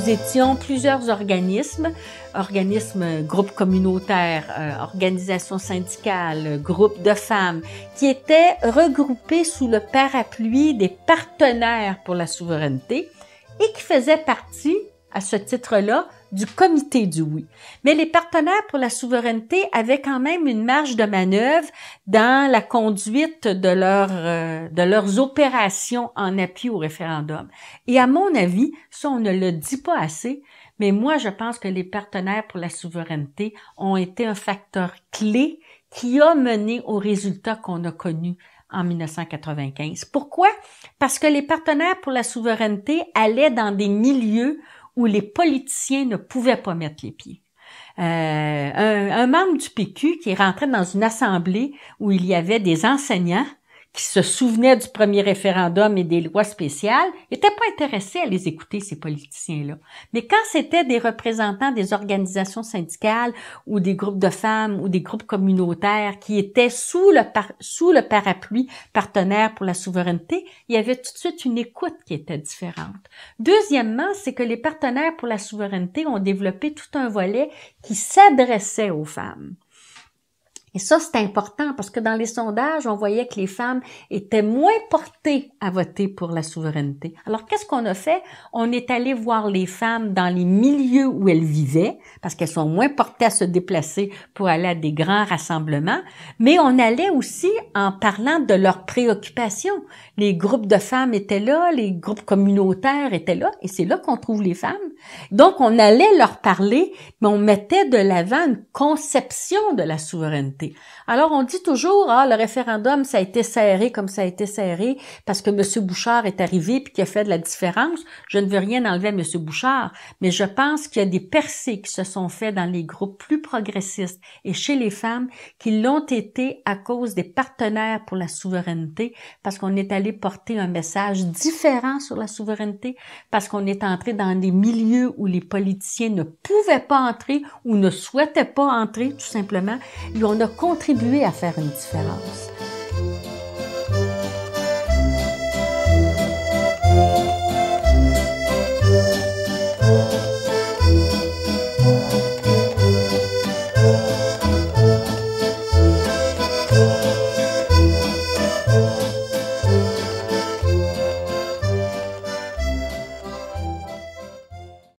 nous étions plusieurs organismes, groupes communautaires, organisations syndicales, groupes de femmes, qui étaient regroupés sous le parapluie des partenaires pour la souveraineté et qui faisaient partie, à ce titre-là, du comité du oui. Mais les partenaires pour la souveraineté avaient quand même une marge de manœuvre dans la conduite de leurs opérations en appui au référendum. Et à mon avis, ça on ne le dit pas assez, mais moi je pense que les partenaires pour la souveraineté ont été un facteur clé qui a mené au résultat qu'on a connu en 1995. Pourquoi? Parce que les partenaires pour la souveraineté allaient dans des milieux où les politiciens ne pouvaient pas mettre les pieds. Un membre du PQ qui est rentré dans une assemblée où il y avait des enseignants qui se souvenaient du premier référendum et des lois spéciales, n'était pas intéressé à les écouter, ces politiciens-là. Mais quand c'était des représentants des organisations syndicales ou des groupes de femmes ou des groupes communautaires qui étaient sous le parapluie partenaire pour la souveraineté, il y avait tout de suite une écoute qui était différente. Deuxièmement, c'est que les partenaires pour la souveraineté ont développé tout un volet qui s'adressait aux femmes. Et ça, c'est important parce que dans les sondages, on voyait que les femmes étaient moins portées à voter pour la souveraineté. Alors, qu'est-ce qu'on a fait? On est allé voir les femmes dans les milieux où elles vivaient parce qu'elles sont moins portées à se déplacer pour aller à des grands rassemblements, mais on allait aussi en parlant de leurs préoccupations. Les groupes de femmes étaient là, les groupes communautaires étaient là, et c'est là qu'on trouve les femmes. Donc, on allait leur parler, mais on mettait de l'avant une conception de la souveraineté. Alors, on dit toujours, le référendum, ça a été serré comme ça a été serré parce que M. Bouchard est arrivé puis qu'il a fait de la différence. Je ne veux rien enlever à M. Bouchard, mais je pense qu'il y a des percées qui se sont faites dans les groupes plus progressistes et chez les femmes qui l'ont été à cause des partenaires pour la souveraineté parce qu'on est allé porter un message différent sur la souveraineté, parce qu'on est entré dans des milieux où les politiciens ne pouvaient pas entrer ou ne souhaitaient pas entrer, tout simplement, et on a contribué à faire une différence.